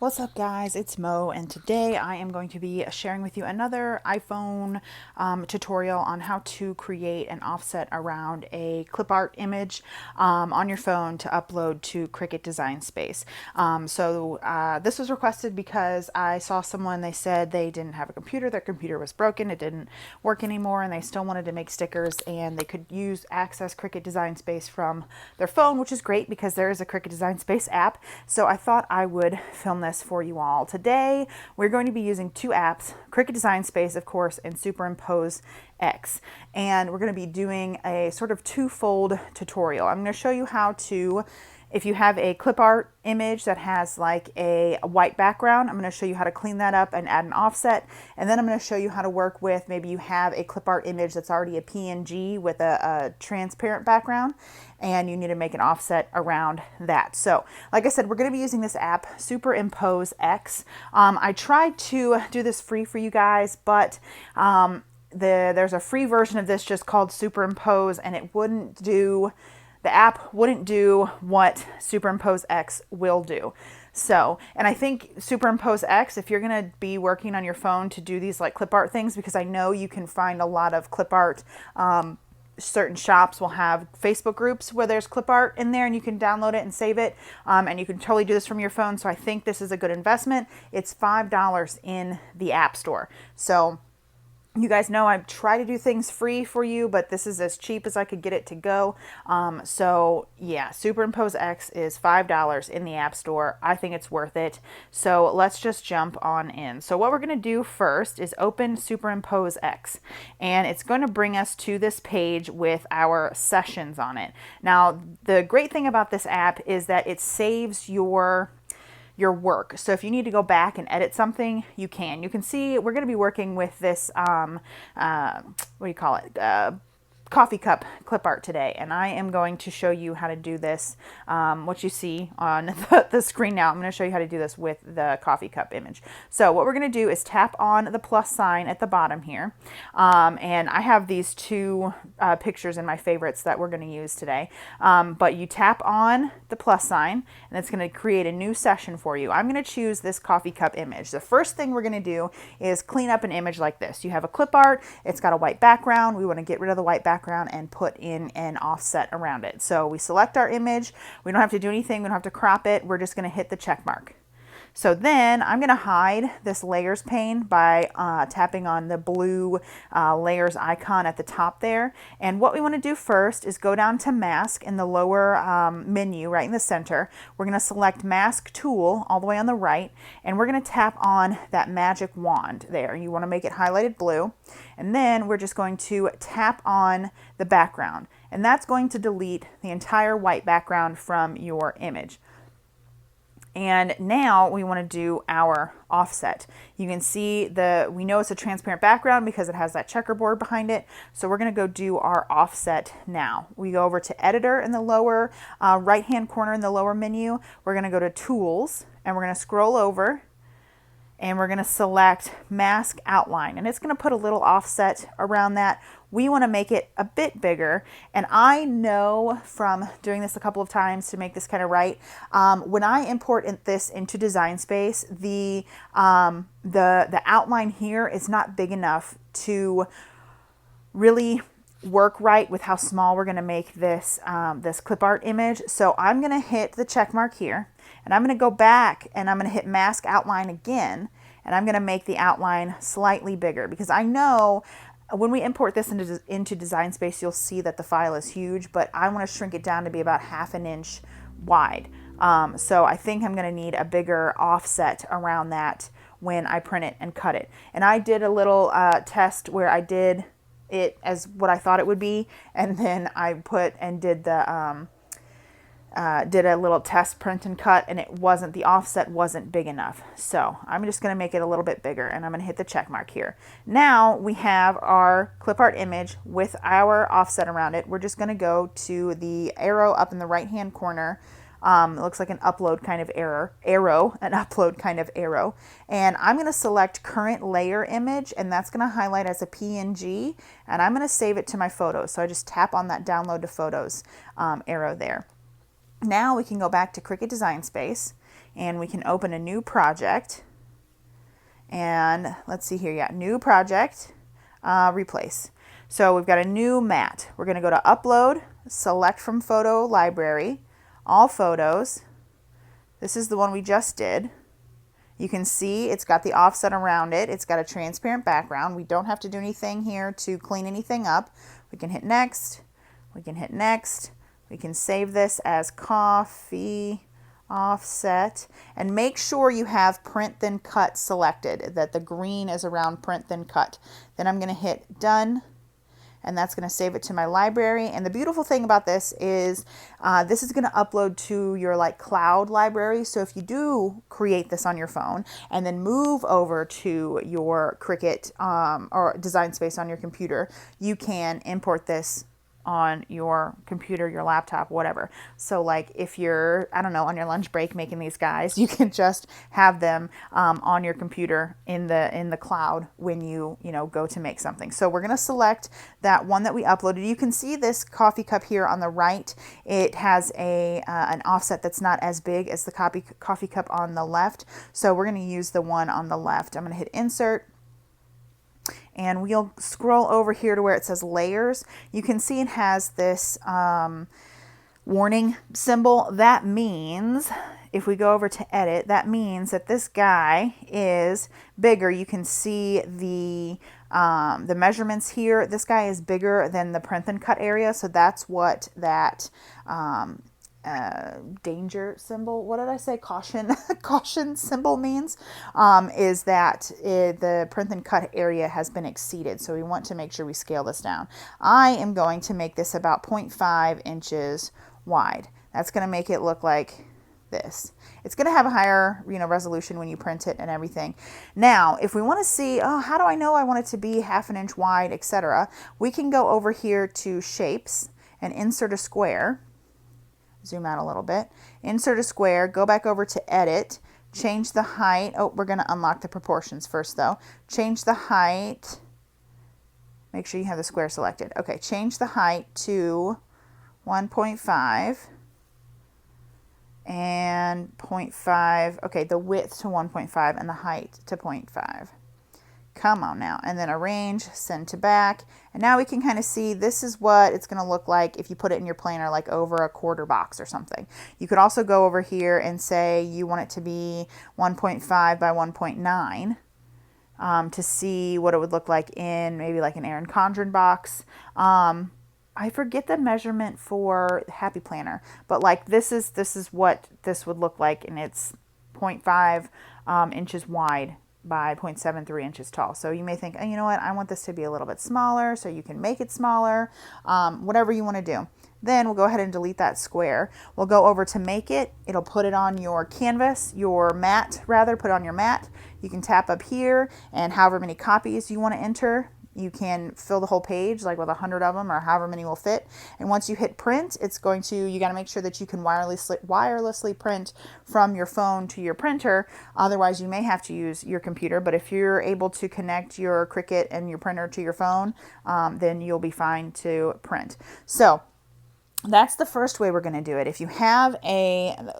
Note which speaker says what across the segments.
Speaker 1: What's up guys, it's Mo, and today I am going to be sharing with you another iPhone tutorial on how to create an offset around a clip art image on your phone to upload to Cricut Design Space. This was requested because I saw someone, they said they didn't have a computer, their computer was broken, it didn't work anymore, and they still wanted to make stickers, and they could access Cricut Design Space from their phone, which is great because there is a Cricut Design Space app. So I thought I would film this for you all. Today we're going to be using two apps, Cricut Design Space of course and Superimpose X, and we're going to be doing a sort of twofold tutorial. I'm going to show you how to, if you have a clip art image that has like a white background, I'm going to show you how to clean that up and add an offset. And then I'm going to show you how to work with, maybe you have a clip art image that's already a PNG with a transparent background, and you need to make an offset around that. So like I said, we're going to be using this app, Superimpose X. I tried to do this free for you guys, but there's a free version of this just called Superimpose, and it wouldn't do, the app wouldn't do what Superimpose X will do. So, and I think Superimpose X, if you're going to be working on your phone to do these like clip art things, because I know you can find a lot of clip art, certain shops will have Facebook groups where there's clip art in there and you can download it and save it, and you can totally do this from your phone. So I think this is a good investment. It's $5 in the App Store. So you guys know I try to do things free for you, but this is as cheap as I could get it to go. So yeah, Superimpose X is $5 in the App Store. I think it's worth it. So let's just jump on in. So what we're going to do first is open Superimpose X, and it's going to bring us to this page with our sessions on it. Now, the great thing about this app is that it saves your work. So if you need to go back and edit something, you can. You can see we're going to be working with this, what do you call it? Coffee cup clip art today, and I am going to show you how to do this, what you see on the screen now. I'm going to show you how to do this with the coffee cup image. So what we're going to do is tap on the plus sign at the bottom here, and I have these two pictures in my favorites that we're going to use today, but you tap on the plus sign and it's going to create a new session for you. I'm going to choose this coffee cup image. The first thing we're going to do is clean up an image like this. You have a clip art, it's got a white background, we want to get rid of the white background and put in an offset around it. So we select our image, we don't have to do anything, we don't have to crop it, we're just going to hit the check mark. So then I'm going to hide this layers pane by tapping on the blue layers icon at the top there. And what we want to do first is go down to mask in the lower menu right in the center. We're going to select mask tool all the way on the right, and we're going to tap on that magic wand there. You want to make it highlighted blue, and then we're just going to tap on the background, and that's going to delete the entire white background from your image. And now we want to do our offset. You can see we know it's a transparent background because it has that checkerboard behind it. So we're going to go do our offset now. We go over to editor in the lower right hand corner in the lower menu. We're going to go to tools, and we're going to scroll over, and we're going to select mask outline, and it's going to put a little offset around that. We want to make it a bit bigger, and I know from doing this a couple of times to make this kind of right, when I import this into Design Space, the outline here is not big enough to really work right with how small we're going to make this this clip art image. So I'm going to hit the check mark here, and I'm going to go back and I'm going to hit mask outline again, and I'm going to make the outline slightly bigger because I know when we import this into Design Space, you'll see that the file is huge, but I want to shrink it down to be about 1/2 inch wide. So I think I'm going to need a bigger offset around that when I print it and cut it. And I did a little test where I did it as what I thought it would be, and then I did a little test print and cut, and the offset wasn't big enough. So I'm just going to make it a little bit bigger, and I'm going to hit the check mark here. Now we have our clip art image with our offset around it. We're just going to go to the arrow up in the right hand corner. It looks like an upload kind of upload kind of arrow. And I'm going to select current layer image, and that's going to highlight as a PNG, and I'm going to save it to my photos. So I just tap on that download to photos arrow there. Now we can go back to Cricut Design Space, and we can open a new project. And let's see here, yeah, new project, replace. So we've got a new mat. We're going to go to upload, select from photo library, all photos. This is the one we just did. You can see it's got the offset around it. It's got a transparent background. We don't have to do anything here to clean anything up. We can hit next. We can hit next. We can save this as coffee offset, and make sure you have print then cut selected, that the green is around print then cut. Then I'm going to hit done, and that's going to save it to my library. And the beautiful thing about this is this is going to upload to your like cloud library. So if you do create this on your phone and then move over to your Cricut or Design Space on your computer, you can import this on your computer, your laptop, whatever. So like if you're, I don't know, on your lunch break making these guys, you can just have them on your computer in the cloud when you go to make something. So we're going to select that one that we uploaded. You can see this coffee cup here on the right. It has an offset that's not as big as the coffee cup on the left. So we're going to use the one on the left. I'm going to hit insert. And we'll scroll over here to where it says layers. You can see it has this warning symbol. That means, if we go over to edit, that means that this guy is bigger. You can see the measurements here. This guy is bigger than the print and cut area. So that's what that danger symbol, what did I say, caution symbol means, is that the print and cut area has been exceeded. So we want to make sure we scale this down. I am going to make this about 0.5 inches wide. That's going to make it look like this. It's going to have a higher resolution when you print it and everything. Now if we want to see, how do I know I want it to be 1/2 inch wide, etc., we can go over here to shapes and insert a square. Zoom out a little bit, insert a square, go back over to edit, change the height. Oh, we're going to unlock the proportions first though. Change the height. Make sure you have the square selected. Okay, change the height to 1.5 and 0.5. Okay, the width to 1.5 and the height to 0.5. Come on now. And then arrange, send to back. And now we can kind of see this is what it's going to look like if you put it in your planner, like over a quarter box or something. You could also go over here and say you want it to be 1.5 by 1.9 to see what it would look like in maybe like an Erin Condren box. I forget the measurement for Happy Planner, but like this is what this would look like, and it's 0.5 inches wide by 0.73 inches tall. So you may think, oh, you know what, I want this to be a little bit smaller, so you can make it smaller, whatever you want to do. Then we'll go ahead and delete that square. We'll go over to make it. It'll put it on your canvas, your mat rather, put it on your mat. You can tap up here, and however many copies you want to enter, you can fill the whole page like with 100 of them or however many will fit. And once you hit print, it's going to, you got to make sure that you can wirelessly print from your phone to your printer. Otherwise you may have to use your computer, but if you're able to connect your Cricut and your printer to your phone, then you'll be fine to print. So that's the first way we're going to do it. If you have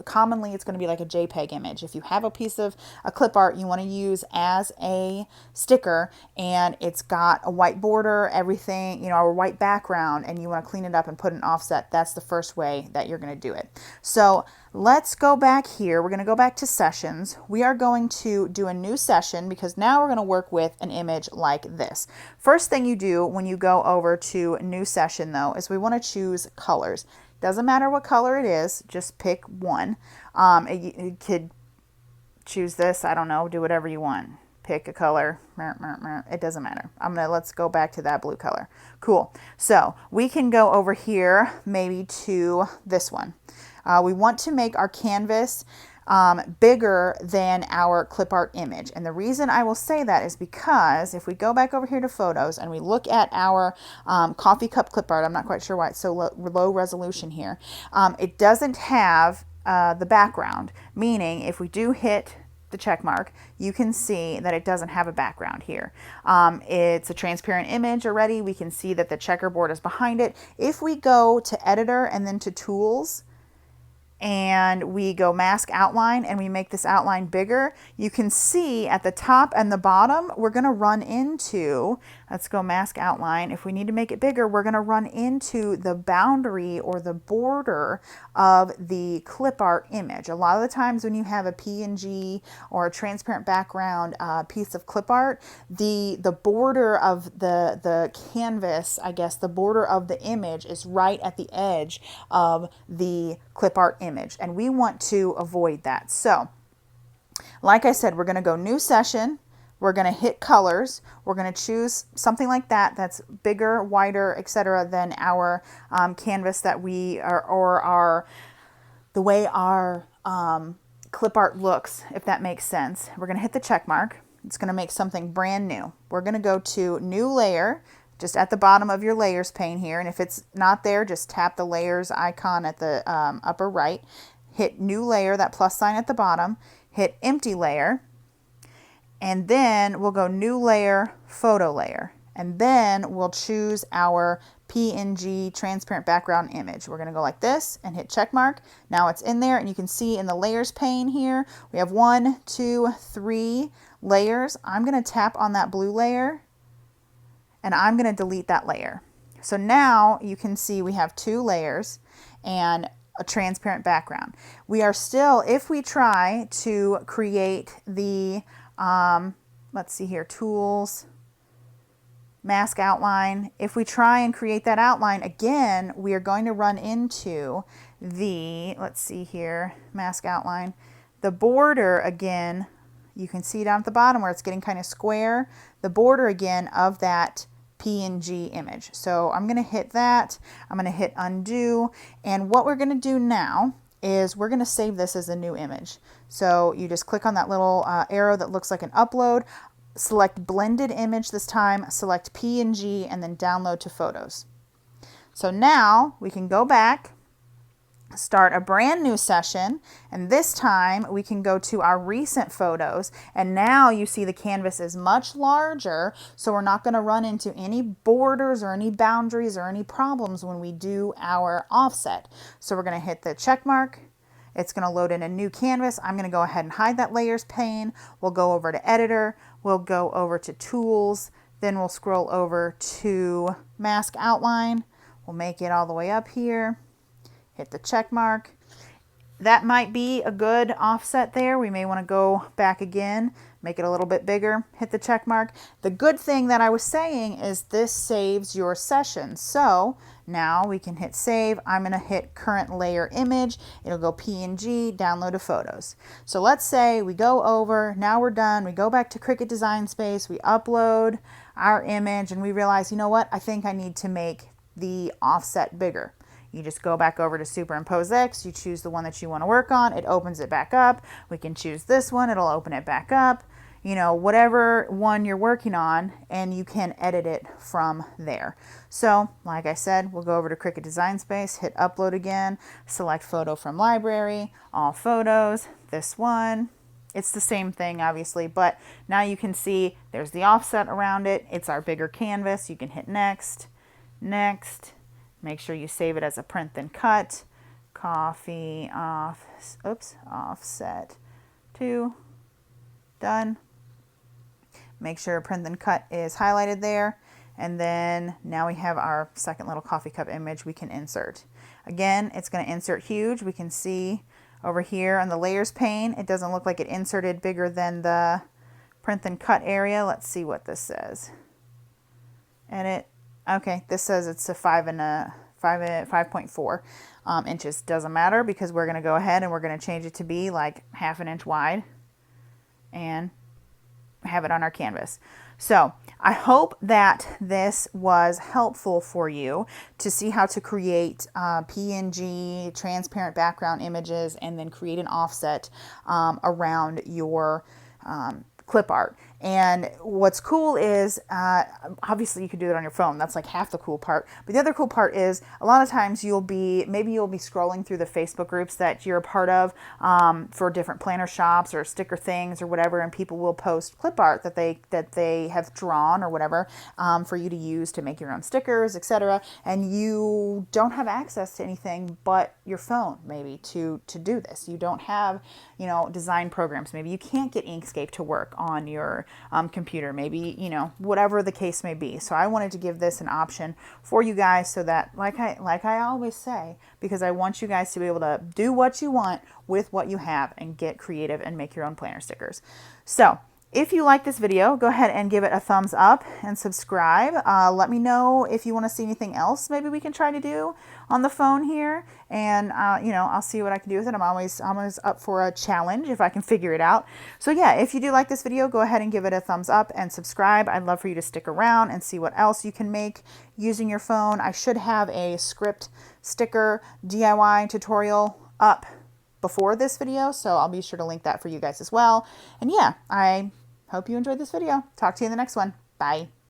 Speaker 1: commonly it's going to be like a JPEG image. If you have a piece of a clip art you want to use as a sticker and it's got a white border, everything, a white background, and you want to clean it up and put an offset, that's the first way that you're going to do it. So let's go back here. We're going to go back to sessions. We are going to do a new session because now we're going to work with an image like this. First thing you do when you go over to new session though is we want to choose colors. Doesn't matter what color it is, just pick one. You could choose this, I don't know, do whatever you want. Pick a color, it doesn't matter. Let's go back to that blue color. Cool. So we can go over here maybe to this one. We want to make our canvas bigger than our clip art image. And the reason I will say that is because if we go back over here to photos and we look at our coffee cup clip art, I'm not quite sure why it's so low resolution here. It doesn't have the background, meaning if we do hit the check mark, you can see that it doesn't have a background here. It's a transparent image already. We can see that the checkerboard is behind it. If we go to editor and then to tools, and we go mask outline and we make this outline bigger, you can see at the top and the bottom, we're going to run into, let's go mask outline. If we need to make it bigger, we're going to run into the boundary or the border of the clip art image. A lot of the times when you have a PNG or a transparent background piece of clip art, the border of the canvas, I guess, the border of the image is right at the edge of the clip art image, and we want to avoid that. So like I said, we're going to go new session, we're going to hit colors, we're going to choose something like that that's bigger, wider, etc. than our canvas that we are, or the way our clip art looks, if that makes sense. We're going to hit the check mark. It's going to make something brand new. We're going to go to new layer, just at the bottom of your layers pane here, and if it's not there, just tap the layers icon at the upper right, hit new layer, that plus sign at the bottom, hit empty layer, and then we'll go new layer, photo layer, and then we'll choose our PNG transparent background image. We're going to go like this and hit check mark. Now it's in there, and you can see in the layers pane here, we have 1, 2, 3 layers. I'm going to tap on that blue layer, and I'm going to delete that layer. So now you can see we have 2 layers and a transparent background. We are still, if we try to create the, let's see here, tools, mask outline. If we try and create that outline again, we are going to run into the, let's see here, mask outline, the border again. You can see down at the bottom where it's getting kind of square, the border again of that PNG image. So I'm going to hit that. I'm going to hit undo. And what we're going to do now is we're going to save this as a new image. So you just click on that little arrow that looks like an upload, select blended image this time, select PNG, and then download to photos. So now we can go back, start a brand new session, and this time we can go to our recent photos, and now you see the canvas is much larger, so we're not going to run into any borders or any boundaries or any problems when we do our offset. So we're going to hit the check mark. It's going to load in a new canvas. I'm going to go ahead and hide that layers pane. We'll go over to editor, we'll go over to tools, then we'll scroll over to mask outline. We'll make it all the way up here. Hit the check mark. That might be a good offset there. We may want to go back again, make it a little bit bigger, hit the check mark. The good thing that I was saying is this saves your session. So now we can hit save. I'm going to hit current layer image. It'll go PNG, download to photos. So let's say we go over, now we're done. We go back to Cricut Design Space, we upload our image, and we realize, you know what, I think I need to make the offset bigger. You just go back over to Superimpose X, you choose the one that you want to work on, it opens it back up. We can choose this one, it'll open it back up. You know, whatever one you're working on, and you can edit it from there. So, like I said, we'll go over to Cricut Design Space, hit upload again, select photo from library, all photos, this one. It's the same thing, obviously, but now you can see there's the offset around it. It's our bigger canvas. You can hit next, next. Make sure you save it as a print then cut. Copy off, offset 2, done. Make sure print then cut is highlighted there. And then now we have our second little coffee cup image we can insert. Again, it's going to insert huge. We can see over here on the layers pane, it doesn't look like it inserted bigger than the print then cut area. Let's see what this says. Edit. Okay, this says it's a 5.4 inches. Doesn't matter because we're going to go ahead and we're going to change it to be like 1/2 inch wide and have it on our canvas. So I hope that this was helpful for you to see how to create PNG transparent background images and then create an offset around your clip art. And what's cool is, obviously you could do it on your phone. That's like half the cool part. But the other cool part is a lot of times maybe you'll be scrolling through the Facebook groups that you're a part of for different planner shops or sticker things or whatever, and people will post clip art that they have drawn or whatever for you to use to make your own stickers, etc. And you don't have access to anything but your phone maybe to do this. You don't have, you know, design programs. Maybe you can't get Inkscape to work on your computer, maybe, you know, whatever the case may be. So I wanted to give this an option for you guys so that, like I always say, because I want you guys to be able to do what you want with what you have and get creative and make your own planner stickers. So if you like this video, go ahead and give it a thumbs up and subscribe. Let me know if you want to see anything else maybe we can try to do on the phone here. And, you know, I'll see what I can do with it. I'm always up for a challenge if I can figure it out. So yeah, if you do like this video, go ahead and give it a thumbs up and subscribe. I'd love for you to stick around and see what else you can make using your phone. I should have a script sticker DIY tutorial up before this video, so I'll be sure to link that for you guys as well. And yeah, I hope you enjoyed this video. Talk to you in the next one. Bye.